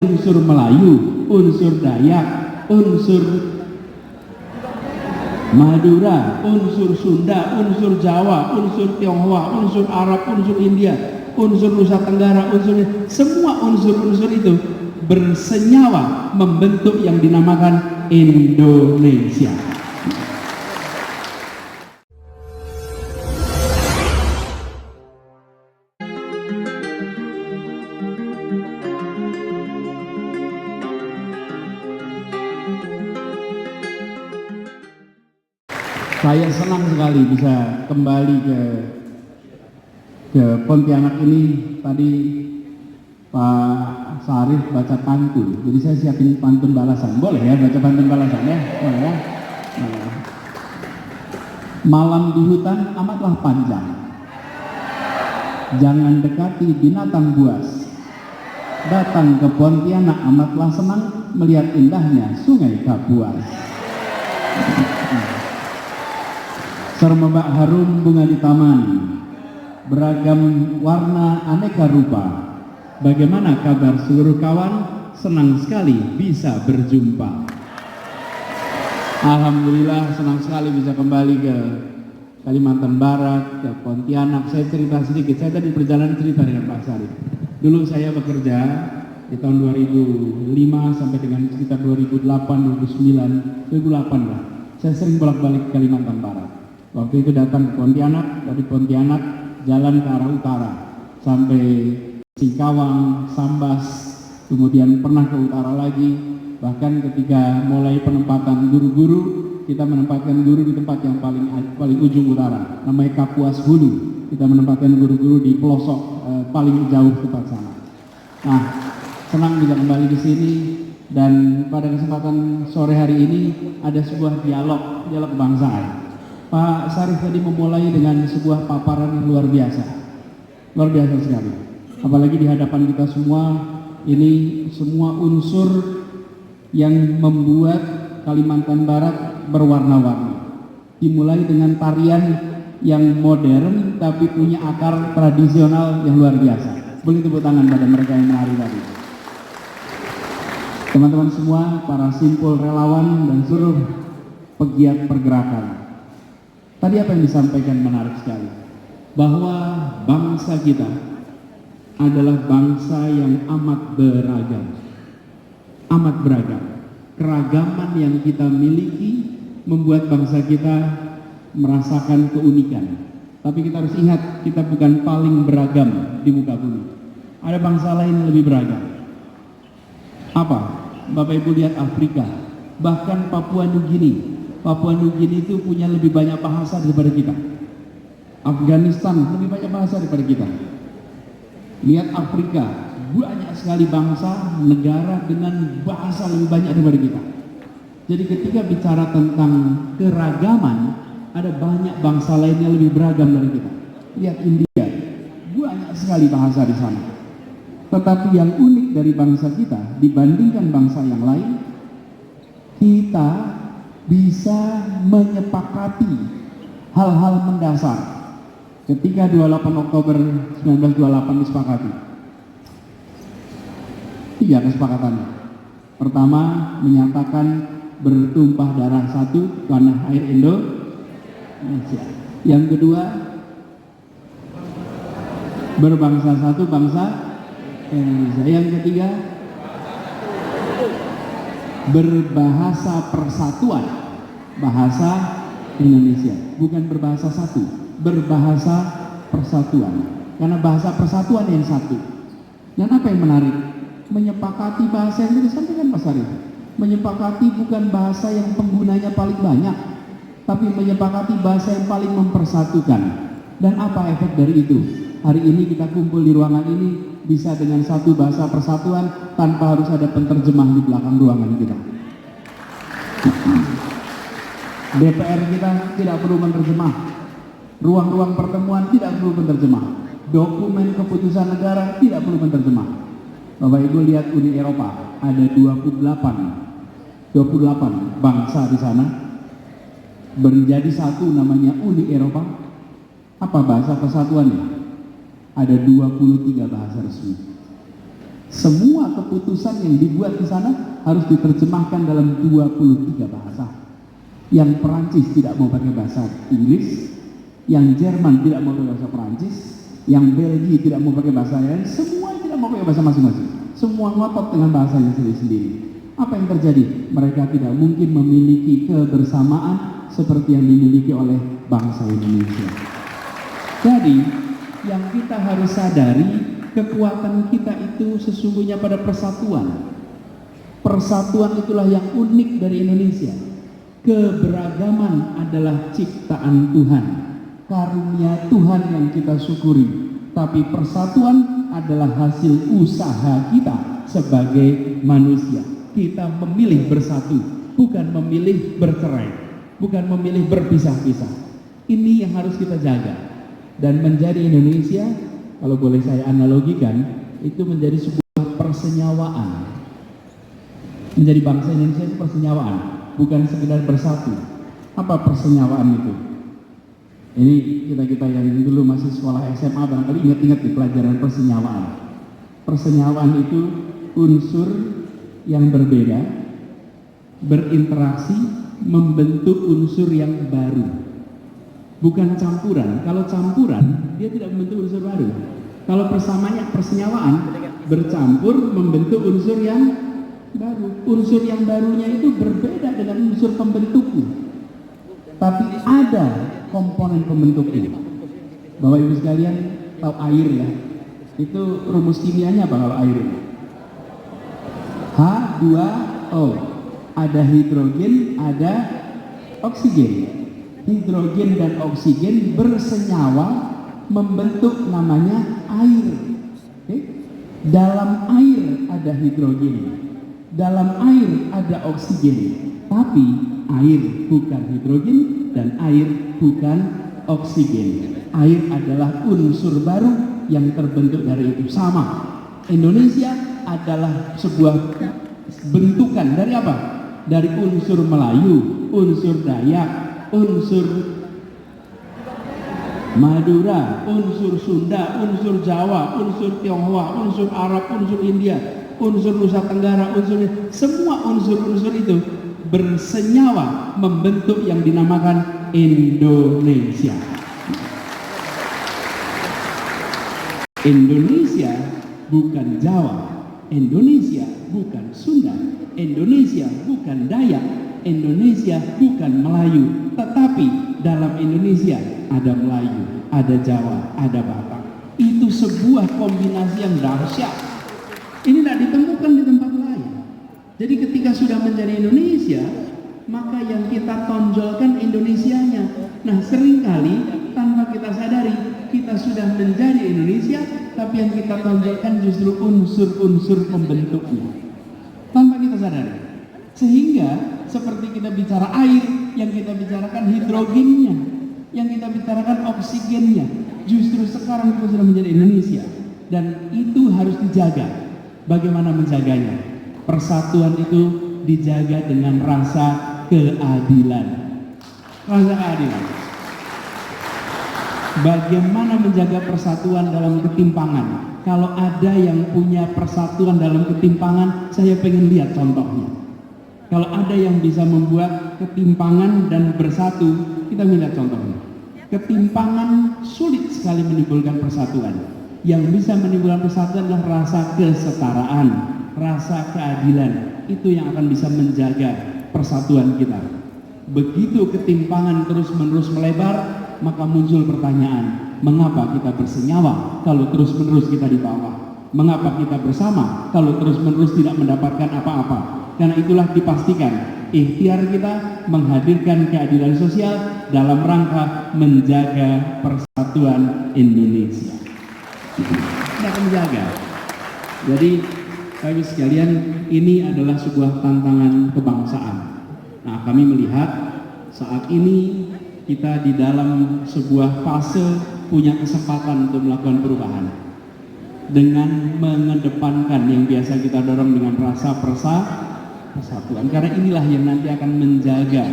unsur Melayu, unsur Dayak, unsur Madura, unsur Sunda, unsur Jawa, unsur Tionghoa, unsur Arab, unsur India, unsur Nusa Tenggara, semua unsur-unsur itu bersenyawa membentuk yang dinamakan Indonesia. Saya senang sekali bisa kembali ke Pontianak ini. Tadi Pak Sarif baca pantun, jadi saya siapin pantun balasan. Boleh ya baca pantun balasan ya? Boleh ya? Nah. Malam di hutan amatlah panjang, jangan dekati binatang buas. Datang ke Pontianak amatlah senang, melihat indahnya Sungai Kapuas. Sermerbak harum bunga di taman, beragam warna aneka rupa. Bagaimana kabar seluruh kawan? Senang sekali bisa berjumpa. Alhamdulillah senang sekali bisa kembali ke Kalimantan Barat, ke Pontianak. Saya cerita sedikit, saya tadi perjalanan cerita dengan Pak Sarif. Dulu saya bekerja di tahun 2005 sampai dengan sekitar 2008, 2009, 2008 lah. Saya sering bolak-balik ke Kalimantan Barat. Waktu itu datang ke Pontianak, dari Pontianak jalan ke arah utara sampai Singkawang, Sambas, kemudian pernah ke utara lagi. Bahkan ketika mulai penempatan guru-guru, kita menempatkan guru di tempat yang paling ujung utara, namanya Kapuas Hulu. Kita menempatkan guru-guru di pelosok paling jauh tempat sana. Nah, senang bisa kembali di sini, dan pada kesempatan sore hari ini ada sebuah dialog kebangsaan. Pak Sarif tadi memulai dengan sebuah paparan yang luar biasa sekali. Apalagi di hadapan kita semua, ini semua unsur yang membuat Kalimantan Barat berwarna-warni. Dimulai dengan tarian yang modern tapi punya akar tradisional yang luar biasa. Beri tepuk tangan pada mereka yang menari tadi. Teman-teman semua, para simpul relawan dan seluruh pegiat pergerakan. Tadi apa yang disampaikan menarik sekali, bahwa bangsa kita adalah bangsa yang amat beragam, amat beragam. Keragaman yang kita miliki membuat bangsa kita merasakan keunikan. Tapi kita harus ingat, kita bukan paling beragam di muka bumi. Ada bangsa lain yang lebih beragam. Apa? Bapak Ibu lihat Afrika, bahkan Papua Nugini. Papua Nugini itu punya lebih banyak bahasa daripada kita. Afghanistan lebih banyak bahasa daripada kita. Lihat Afrika, banyak sekali bangsa, negara dengan bahasa lebih banyak daripada kita. Jadi ketika bicara tentang keragaman, ada banyak bangsa lain yang lebih beragam dari kita. Lihat India, banyak sekali bahasa di sana. Tetapi yang unik dari bangsa kita dibandingkan bangsa yang lain, kita bisa menyepakati hal-hal mendasar. Ketika 28 Oktober 1928 disepakati, 3 kesepakatannya. Pertama, menyatakan bertumpah darah satu tanah air Indonesia. Yang kedua, berbangsa satu bangsa Indonesia. Yang ketiga, berbahasa persatuan, bahasa Indonesia, bukan berbahasa satu, berbahasa persatuan, karena bahasa persatuan yang satu. Dan apa yang menarik? Menyepakati bahasa yang disampaikan Pak Sarif, menyepakati bukan bahasa yang penggunanya paling banyak, tapi menyepakati bahasa yang paling mempersatukan. Dan apa efek dari itu? Hari ini kita kumpul di ruangan ini bisa dengan satu bahasa persatuan tanpa harus ada penterjemah di belakang ruangan kita. DPR kita tidak perlu menerjemah, ruang-ruang pertemuan tidak perlu menerjemah, dokumen keputusan negara tidak perlu menerjemah. Bapak Ibu lihat Uni Eropa, ada 28 bangsa di sana menjadi satu, namanya Uni Eropa. Apa bahasa persatuannya? Ada 23 bahasa resmi. Semua keputusan yang dibuat di sana harus diterjemahkan dalam 23 bahasa. Yang Perancis tidak mau pakai bahasa Inggris, yang Jerman tidak mau pakai bahasa Perancis, yang Belgia tidak mau pakai bahasa lain, semua tidak mau pakai bahasa masing-masing. Semua ngotot dengan bahasanya sendiri-sendiri. Apa yang terjadi? Mereka tidak mungkin memiliki kebersamaan seperti yang dimiliki oleh bangsa Indonesia. Jadi, yang kita harus sadari, kekuatan kita itu sesungguhnya pada persatuan. Persatuan itulah yang unik dari Indonesia. Keberagaman adalah ciptaan Tuhan, karunia Tuhan yang kita syukuri. Tapi persatuan adalah hasil usaha kita sebagai manusia. Kita memilih bersatu, bukan memilih bercerai, bukan memilih berpisah-pisah. Ini yang harus kita jaga. Dan menjadi Indonesia, kalau boleh saya analogikan, itu menjadi sebuah persenyawaan. Menjadi bangsa Indonesia itu persenyawaan, bukan sekedar bersatu. Apa persenyawaan itu? Ini kita yang dulu masih sekolah SMA barangkali ingat-ingat di pelajaran persenyawaan. Persenyawaan itu unsur yang berbeda berinteraksi membentuk unsur yang baru, bukan campuran. Kalau campuran dia tidak membentuk unsur baru. Kalau persenyawaan bercampur membentuk unsur yang baru. Unsur yang barunya itu berbeda dengan unsur pembentuknya, tapi ada komponen pembentuk ini. Bapak Ibu sekalian tahu air ya? Itu rumus kimianya apa kalau air ini? H2O. Ada hidrogen, ada oksigen. Hidrogen dan oksigen bersenyawa membentuk namanya air. Oke? Dalam air ada hidrogen, dalam air ada oksigen, tapi air bukan hidrogen dan air bukan oksigen. Air adalah unsur baru yang terbentuk dari itu. Sama, Indonesia adalah sebuah bentukan dari apa? Dari unsur Melayu, unsur Dayak, unsur Madura, unsur Sunda, unsur Jawa, unsur Tionghoa, unsur Arab, unsur India, unsur Nusa Tenggara, semua unsur-unsur itu bersenyawa membentuk yang dinamakan Indonesia. Indonesia bukan Jawa, Indonesia bukan Sunda, Indonesia bukan Dayak, Indonesia bukan Melayu, tetapi dalam Indonesia ada Melayu, ada Jawa, ada Batak. Itu sebuah kombinasi yang dahsyat. Ini tidak ditemukan di tempat lain. Jadi ketika sudah menjadi Indonesia, maka yang kita tonjolkan Indonesianya. Nah, seringkali tanpa kita sadari kita sudah menjadi Indonesia, tapi yang kita tonjolkan justru unsur-unsur pembentuknya tanpa kita sadari. Sehingga seperti kita bicara air, yang kita bicarakan hidrogennya, yang kita bicarakan oksigennya. Justru sekarang kita sudah menjadi Indonesia, dan itu harus dijaga. Bagaimana menjaganya? Persatuan itu dijaga dengan rasa keadilan. Rasa keadilan. Bagaimana menjaga persatuan dalam ketimpangan? Kalau ada yang punya persatuan dalam ketimpangan, saya pengen lihat contohnya. Kalau ada yang bisa membuat ketimpangan dan bersatu, kita lihat contohnya. Ketimpangan sulit sekali menimbulkan persatuan. Yang bisa menimbulkan persatuan adalah rasa kesetaraan, rasa keadilan. Itu yang akan bisa menjaga persatuan kita. Begitu ketimpangan terus-menerus melebar, maka muncul pertanyaan, mengapa kita bersenyawa kalau terus-menerus kita di bawah? Mengapa kita bersama kalau terus-menerus tidak mendapatkan apa-apa? Karena itulah dipastikan ikhtiar kita menghadirkan keadilan sosial dalam rangka menjaga persatuan Indonesia. Kita akan menjaga. Jadi, Bapak sekalian, ini adalah sebuah tantangan kebangsaan. Nah, kami melihat saat ini kita di dalam sebuah fase punya kesempatan untuk melakukan perubahan dengan mengedepankan yang biasa kita dorong dengan rasa persatuan, karena inilah yang nanti akan menjaga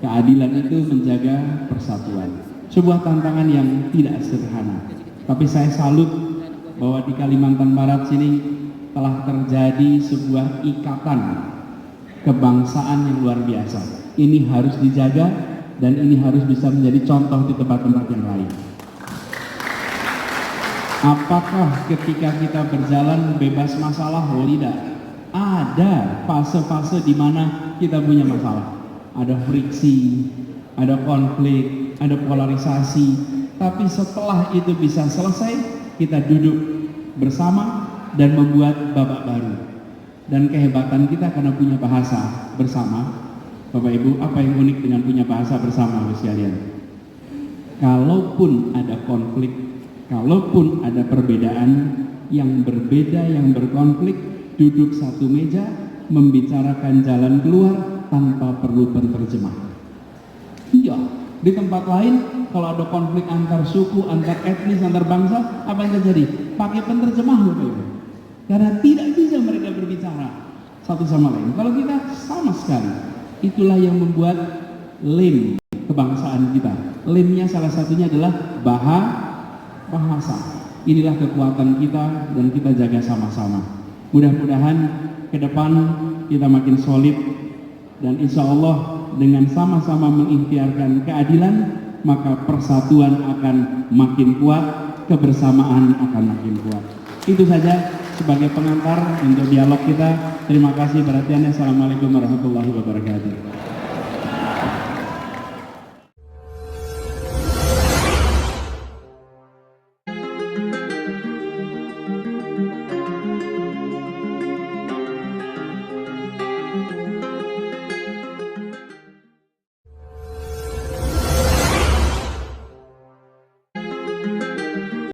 keadilan, itu menjaga persatuan. Sebuah tantangan yang tidak sederhana, tapi saya salut bahwa di Kalimantan Barat sini telah terjadi sebuah ikatan kebangsaan yang luar biasa. Ini harus dijaga dan ini harus bisa menjadi contoh di tempat-tempat yang lain. Apakah ketika kita berjalan bebas masalah? Oh tidak. Ada fase-fase di mana kita punya masalah. Ada friksi, ada konflik, ada polarisasi. Tapi setelah itu bisa selesai, kita duduk bersama dan membuat babak baru. Dan kehebatan kita karena punya bahasa bersama. Bapak Ibu, apa yang unik dengan punya bahasa bersama, Bapak sekalian? Kalaupun ada konflik, kalaupun ada perbedaan, yang berbeda, yang berkonflik, duduk satu meja, membicarakan jalan keluar tanpa perlu penterjemah. Iya, di tempat lain kalau ada konflik antar suku, antar etnis, antar bangsa, apa yang terjadi? Pakai penterjemah, Bapak Ibu. Karena tidak bisa mereka berbicara satu sama lain. Kalau kita sama sekali, itulah yang membuat lem kebangsaan kita. Lemnya salah satunya adalah bahasa. Inilah kekuatan kita dan kita jaga sama-sama. Mudah-mudahan ke depan kita makin solid dan insya Allah dengan sama-sama mengikhtiarkan keadilan, maka persatuan akan makin kuat, kebersamaan akan makin kuat. Itu saja sebagai pengantar untuk dialog kita. Terima kasih perhatiannya. Assalamualaikum warahmatullahi wabarakatuh.